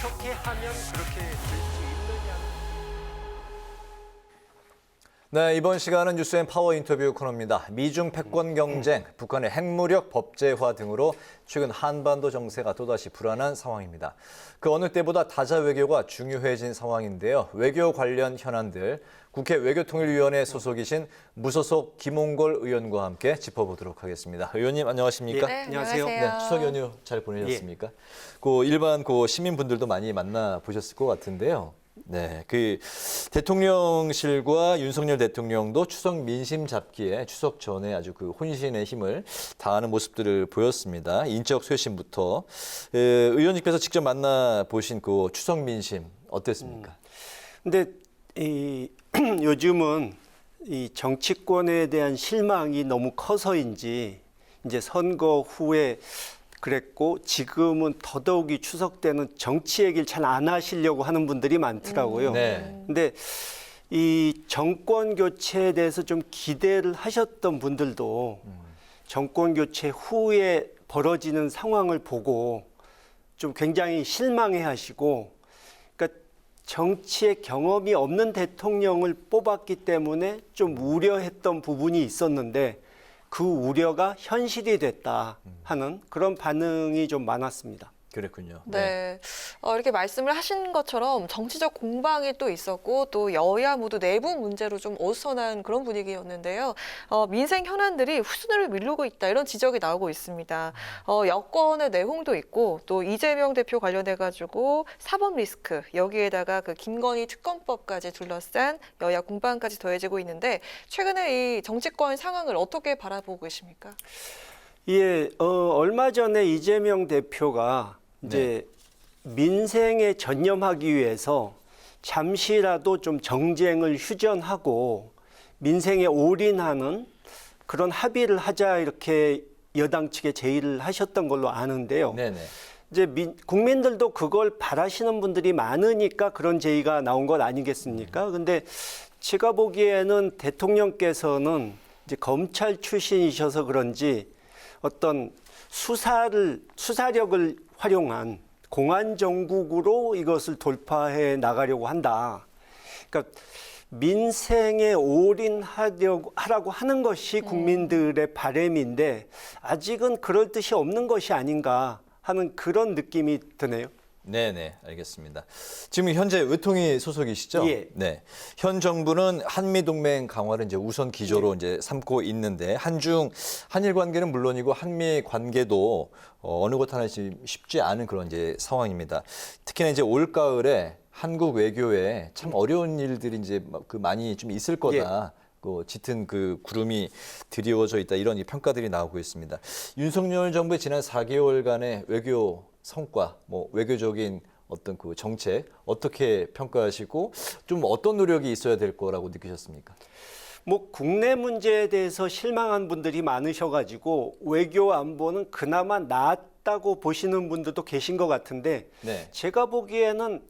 어떻게 하면 그렇게 될 수 있느냐. 네, 이번 시간은 뉴스앤 파워 인터뷰 코너입니다. 미중 패권 경쟁, 북한의 핵무력 법제화 등으로 최근 한반도 정세가 또다시 불안한 상황입니다. 그 어느 때보다 다자 외교가 중요해진 상황인데요. 외교 관련 현안들, 국회 외교통일위원회 소속이신 무소속 김홍걸 의원과 함께 짚어보도록 하겠습니다. 의원님 안녕하십니까? 네, 안녕하세요. 안녕하세요. 네, 추석 연휴 잘 보내셨습니까? 일반 시민분들도 많이 만나 보셨을 것 같은데요. 네, 대통령실과 윤석열 대통령도 추석 민심 잡기에 추석 전에 아주 혼신의 힘을 다하는 모습들을 보였습니다. 인적 쇄신부터 의원님께서 직접 만나 보신 추석 민심 어땠습니까? 근데 요즘은 이 정치권에 대한 실망이 너무 커서인지 이제 선거 후에 그랬고 지금은 더더욱이 추석 때는 정치 얘기를 잘 안 하시려고 하는 분들이 많더라고요. 네. 근데 이 정권 교체에 대해서 좀 기대를 하셨던 분들도 정권 교체 후에 벌어지는 상황을 보고 좀 굉장히 실망해 하시고, 그러니까 정치의 경험이 없는 대통령을 뽑았기 때문에 좀 우려했던 부분이 있었는데 그 우려가 현실이 됐다 하는 그런 반응이 좀 많았습니다. 그랬군요. 네, 이렇게 말씀을 하신 것처럼 정치적 공방이 또 있었고 또 여야 모두 내부 문제로 좀 어수선한 그런 분위기였는데요. 민생 현안들이 후순위를 미루고 있다 이런 지적이 나오고 있습니다. 여권의 내홍도 있고 또 이재명 대표 관련해가지고 사법 리스크 여기에다가 김건희 특검법까지 둘러싼 여야 공방까지 더해지고 있는데 최근에 이 정치권 상황을 어떻게 바라보고 계십니까? 예, 얼마 전에 이재명 대표가 이제 민생에 전념하기 위해서 잠시라도 좀 정쟁을 휴전하고 민생에 올인하는 그런 합의를 하자 이렇게 여당 측에 제의를 하셨던 걸로 아는데요. 네네. 이제 국민들도 그걸 바라시는 분들이 많으니까 그런 제의가 나온 것 아니겠습니까? 근데 제가 보기에는 대통령께서는 이제 검찰 출신이셔서 그런지 어떤 수사력을 활용한 공안 정국으로 이것을 돌파해 나가려고 한다. 그러니까 민생에 올인하라고 하는 것이 국민들의 바람인데 아직은 그럴 뜻이 없는 것이 아닌가 하는 그런 느낌이 드네요. 네네, 알겠습니다. 지금 현재 의통위 소속이시죠? 예. 네. 현 정부는 한미동맹 강화를 이제 우선 기조로 이제 삼고 있는데 한일 관계는 물론이고 한미 관계도 어느 것 하나 쉽지 않은 그런 이제 상황입니다. 특히나 이제 올 가을에 한국 외교에 참 어려운 일들이 이제 많이 좀 있을 거다. 짙은 구름이 드리워져 있다 이런 평가들이 나오고 있습니다. 윤석열 정부의 지난 4개월간의 외교 성과, 외교적인 어떤 정책 어떻게 평가하시고 좀 어떤 노력이 있어야 될 거라고 느끼셨습니까? 국내 문제에 대해서 실망한 분들이 많으셔가지고 외교 안보는 그나마 나았다고 보시는 분들도 계신 것 같은데 네. 제가 보기에는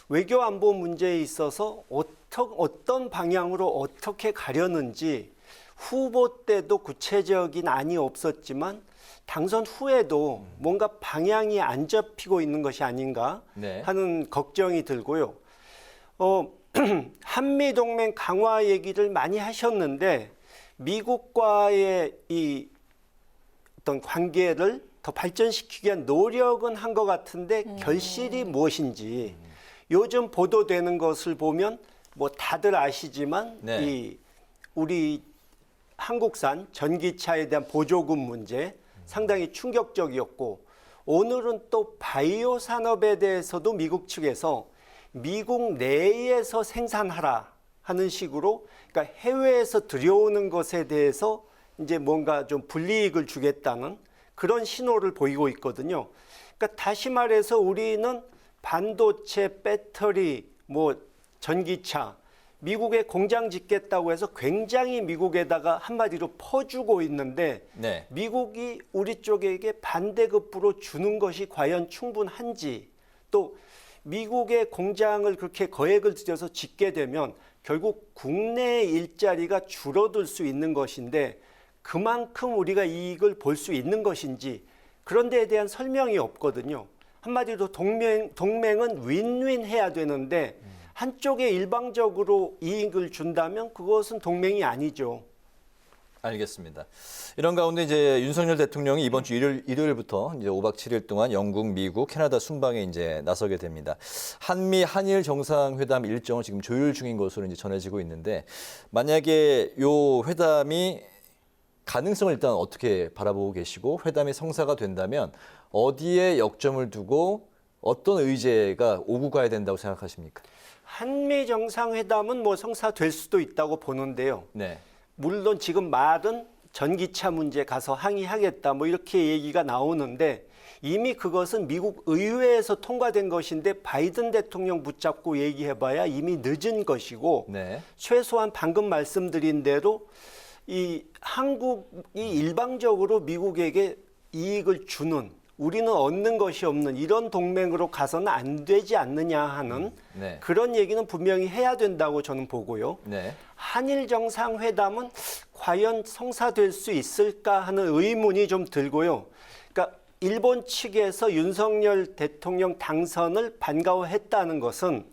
외교 안보 문제에 있어서 어떤 방향으로 어떻게 가려는지 후보 때도 구체적인 안이 없었지만 당선 후에도 뭔가 방향이 안 잡히고 있는 것이 아닌가 하는 걱정이 들고요. 한미동맹 강화 얘기를 많이 하셨는데 미국과의 이 어떤 관계를 더 발전시키기 위한 노력은 한 것 같은데 결실이 무엇인지 요즘 보도되는 것을 보면 다들 아시지만 우리 한국산 전기차에 대한 보조금 문제 상당히 충격적이었고 오늘은 또 바이오 산업에 대해서도 미국 측에서 미국 내에서 생산하라 하는 식으로 그러니까 해외에서 들여오는 것에 대해서 이제 뭔가 좀 불이익을 주겠다는 그런 신호를 보이고 있거든요. 그러니까 다시 말해서 우리는 반도체, 배터리, 전기차 미국에 공장 짓겠다고 해서 굉장히 미국에다가 한마디로 퍼주고 있는데 미국이 우리 쪽에게 반대급부로 주는 것이 과연 충분한지 또 미국의 공장을 그렇게 거액을 들여서 짓게 되면 결국 국내 일자리가 줄어들 수 있는 것인데 그만큼 우리가 이익을 볼 수 있는 것인지 그런 데에 대한 설명이 없거든요. 한마디로 동맹은 윈윈 해야 되는데 한쪽에 일방적으로 이익을 준다면 그것은 동맹이 아니죠. 알겠습니다. 이런 가운데 이제 윤석열 대통령이 이번 주 일요일부터 이제 5박 7일 동안 영국, 미국, 캐나다 순방에 이제 나서게 됩니다. 한미 한일 정상회담 일정을 지금 조율 중인 것으로 이제 전해지고 있는데 만약에 요 회담이 가능성을 일단 어떻게 바라보고 계시고 회담이 성사가 된다면 어디에 역점을 두고 어떤 의제가 오고 가야 된다고 생각하십니까? 한미 정상회담은 뭐 성사될 수도 있다고 보는데요. 네. 물론 지금 말은 전기차 문제 가서 항의하겠다 뭐 이렇게 얘기가 나오는데 이미 그것은 미국 의회에서 통과된 것인데 바이든 대통령 붙잡고 얘기해봐야 이미 늦은 것이고 네. 최소한 방금 말씀드린 대로 이 한국이 일방적으로 미국에게 이익을 주는 우리는 얻는 것이 없는 이런 동맹으로 가서는 안 되지 않느냐 하는 네. 그런 얘기는 분명히 해야 된다고 저는 보고요. 네. 한일 정상회담은 과연 성사될 수 있을까 하는 의문이 좀 들고요. 그러니까 일본 측에서 윤석열 대통령 당선을 반가워했다는 것은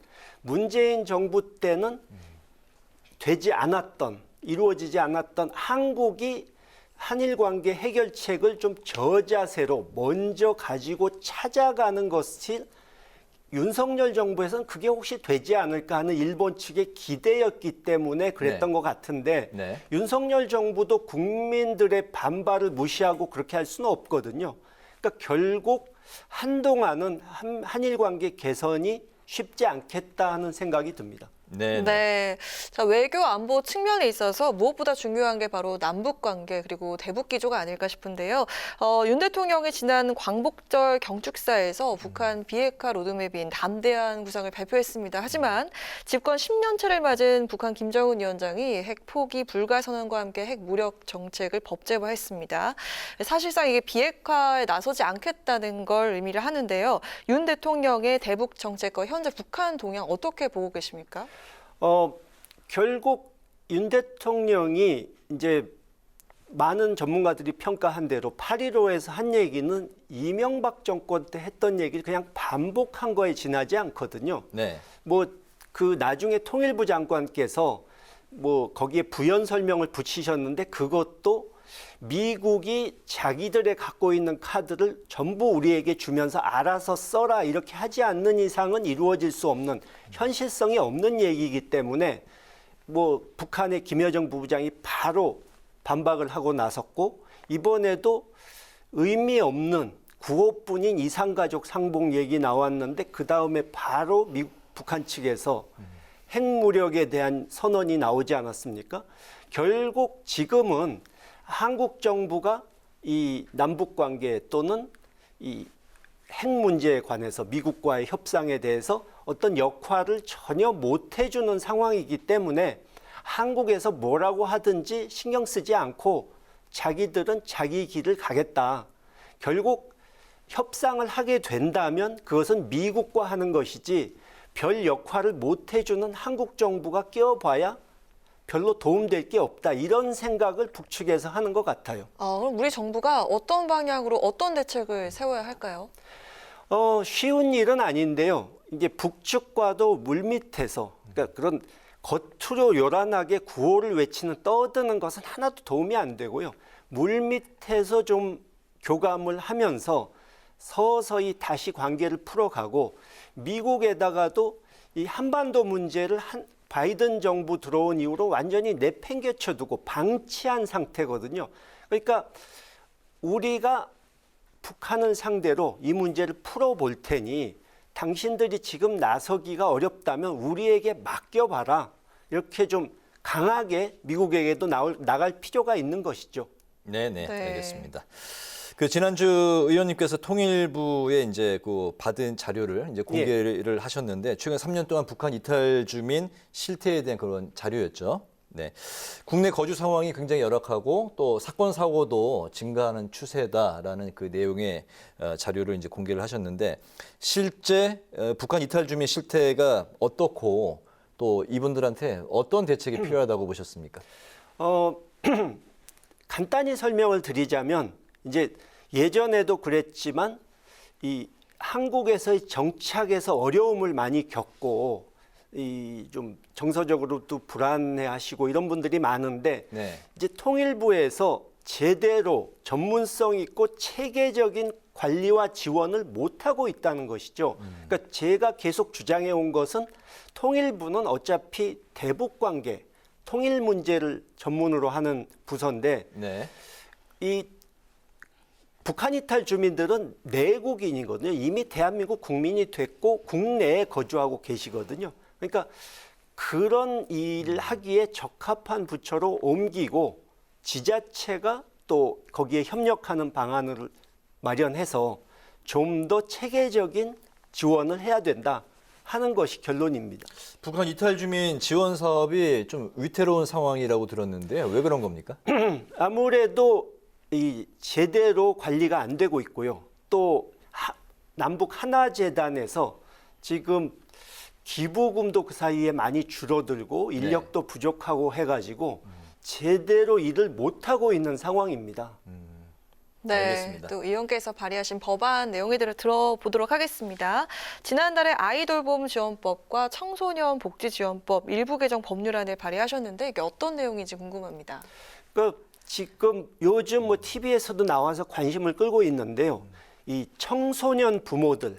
문재인 정부 때는 되지 않았던, 이루어지지 않았던 한국이 한일 관계 해결책을 좀 저자세로 먼저 가지고 찾아가는 것이 윤석열 정부에서는 그게 혹시 되지 않을까 하는 일본 측의 기대였기 때문에 그랬던 것 같은데 네. 윤석열 정부도 국민들의 반발을 무시하고 그렇게 할 수는 없거든요. 그러니까 결국 한동안은 한일 관계 개선이 쉽지 않겠다 하는 생각이 듭니다. 네. 네. 자, 외교 안보 측면에 있어서 무엇보다 중요한 게 바로 남북 관계 그리고 대북 기조가 아닐까 싶은데요. 윤 대통령이 지난 광복절 경축사에서 북한 비핵화 로드맵인 담대한 구상을 발표했습니다. 하지만 집권 10년 차를 맞은 북한 김정은 위원장이 핵 포기 불가 선언과 함께 핵 무력 정책을 법제화했습니다. 사실상 이게 비핵화에 나서지 않겠다는 걸 의미를 하는데요. 윤 대통령의 대북 정책과 현재 북한 동향 어떻게 보고 계십니까? 결국 윤 대통령이 이제 많은 전문가들이 평가한 대로 8.15에서 한 얘기는 이명박 정권 때 했던 얘기를 그냥 반복한 거에 지나지 않거든요. 네. 뭐 그 나중에 통일부 장관께서 뭐 거기에 부연 설명을 붙이셨는데 그것도 미국이 자기들의 갖고 있는 카드를 전부 우리에게 주면서 알아서 써라 이렇게 하지 않는 이상은 이루어질 수 없는 현실성이 없는 얘기이기 때문에 뭐 북한의 김여정 부부장이 바로 반박을 하고 나섰고 이번에도 의미 없는 구호뿐인 이산가족 상봉 얘기 나왔는데 그 다음에 바로 북한 측에서 핵무력에 대한 선언이 나오지 않았습니까? 결국 지금은 한국 정부가 이 남북 관계 또는 이 핵 문제에 관해서 미국과의 협상에 대해서 어떤 역할을 전혀 못 해주는 상황이기 때문에 한국에서 뭐라고 하든지 신경 쓰지 않고 자기들은 자기 길을 가겠다. 결국 협상을 하게 된다면 그것은 미국과 하는 것이지 별 역할을 못 해주는 한국 정부가 끼어봐야 별로 도움될 게 없다. 이런 생각을 북측에서 하는 것 같아요. 그럼 우리 정부가 어떤 방향으로 어떤 대책을 세워야 할까요? 쉬운 일은 아닌데요. 이제 북측과도 물밑에서 그러니까 그런 겉으로 요란하게 구호를 외치는 떠드는 것은 하나도 도움이 안 되고요. 물밑에서 좀 교감을 하면서 서서히 다시 관계를 풀어가고 미국에다가도 이 한반도 문제를 바이든 정부 들어온 이후로 완전히 내팽개쳐 두고 방치한 상태거든요. 그러니까 우리가 북한을 상대로 이 문제를 풀어볼 테니 당신들이 지금 나서기가 어렵다면 우리에게 맡겨봐라. 이렇게 좀 강하게 미국에게도 나갈 필요가 있는 것이죠. 네네, 네. 알겠습니다. 그 지난주 의원님께서 통일부에 이제 그 받은 자료를 이제 공개를 하셨는데 최근 3년 동안 북한 이탈 주민 실태에 대한 그런 자료였죠. 네, 국내 거주 상황이 굉장히 열악하고 또 사건 사고도 증가하는 추세다라는 그 내용의 자료를 이제 공개를 하셨는데 실제 북한 이탈 주민 실태가 어떻고 또 이분들한테 어떤 대책이 필요하다고 보셨습니까? 간단히 설명을 드리자면 이제 예전에도 그랬지만 이 한국에서의 정착에서 어려움을 많이 겪고 이 좀 정서적으로도 불안해하시고 이런 분들이 많은데 네. 이제 통일부에서 제대로 전문성 있고 체계적인 관리와 지원을 못하고 있다는 것이죠. 그러니까 제가 계속 주장해 온 것은 통일부는 어차피 대북 관계, 통일 문제를 전문으로 하는 부서인데 네. 이 북한 이탈 주민들은 내국인이거든요. 이미 대한민국 국민이 됐고 국내에 거주하고 계시거든요. 그러니까 그런 일을 하기에 적합한 부처로 옮기고 지자체가 또 거기에 협력하는 방안을 마련해서 좀 더 체계적인 지원을 해야 된다 하는 것이 결론입니다. 북한 이탈 주민 지원 사업이 좀 위태로운 상황이라고 들었는데요. 왜 그런 겁니까? 아무래도 이 제대로 관리가 안 되고 있고요. 또 남북 하나재단에서 지금 기부금도 그 사이에 많이 줄어들고 인력도 부족하고 해가지고 제대로 일을 못하고 있는 상황입니다. 네, 알겠습니다. 또 의원께서 발의하신 법안 내용들을 들어보도록 하겠습니다. 지난달에 아이돌봄 지원법과 청소년 복지지원법 일부 개정 법률안을 발의하셨는데 이게 어떤 내용인지 궁금합니다. 그러니까 지금 요즘 뭐 TV에서도 나와서 관심을 끌고 있는데요. 이 청소년 부모들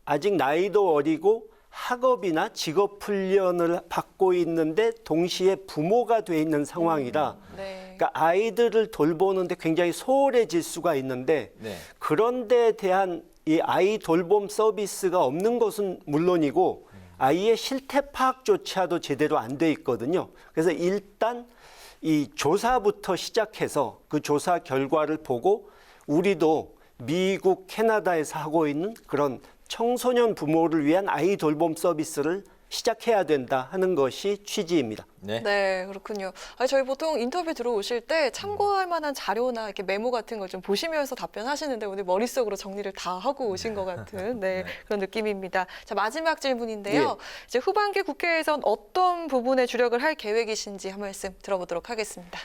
아직 나이도 어리고 학업이나 직업 훈련을 받고 있는데 동시에 부모가 돼 있는 상황이라 네. 그러니까 아이들을 돌보는데 굉장히 소홀해질 수가 있는데 네. 그런 데에 대한 이 아이 돌봄 서비스가 없는 것은 물론이고 아이의 실태 파악조차도 제대로 안 돼 있거든요. 그래서 일단 이 조사부터 시작해서 그 조사 결과를 보고 우리도 미국, 캐나다에서 하고 있는 그런 청소년 부모를 위한 아이 돌봄 서비스를 시작해야 된다 하는 것이 취지입니다. 네. 네, 그렇군요. 아니, 저희 보통 인터뷰 들어오실 때 참고할 만한 자료나 이렇게 메모 같은 걸 좀 보시면서 답변하시는데 오늘 머릿속으로 정리를 다 하고 오신 것 같은 그런 느낌입니다. 자, 마지막 질문인데요. 이제 후반기 국회에선 어떤 부분에 주력을 할 계획이신지 한 말씀 들어보도록 하겠습니다.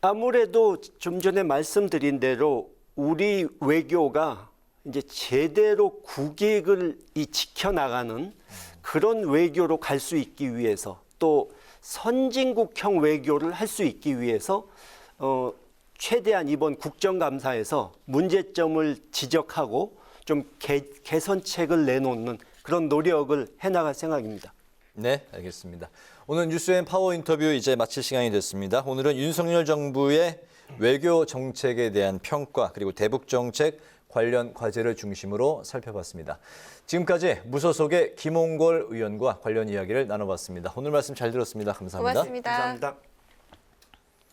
아무래도 좀 전에 말씀드린 대로 우리 외교가 이제 제대로 국익을 지켜나가는 그런 외교로 갈 수 있기 위해서 또 선진국형 외교를 할 수 있기 위해서 최대한 이번 국정감사에서 문제점을 지적하고 좀 개선책을 내놓는 그런 노력을 해나갈 생각입니다. 네, 알겠습니다. 오늘 뉴스앤 파워 인터뷰 이제 마칠 시간이 됐습니다. 오늘은 윤석열 정부의 외교 정책에 대한 평가 그리고 대북 정책 관련 과제를 중심으로 살펴봤습니다. 지금까지 무소속의 김홍걸 의원과 관련 이야기를 나눠봤습니다. 오늘 말씀 잘 들었습니다. 감사합니다. 고맙습니다. 감사합니다.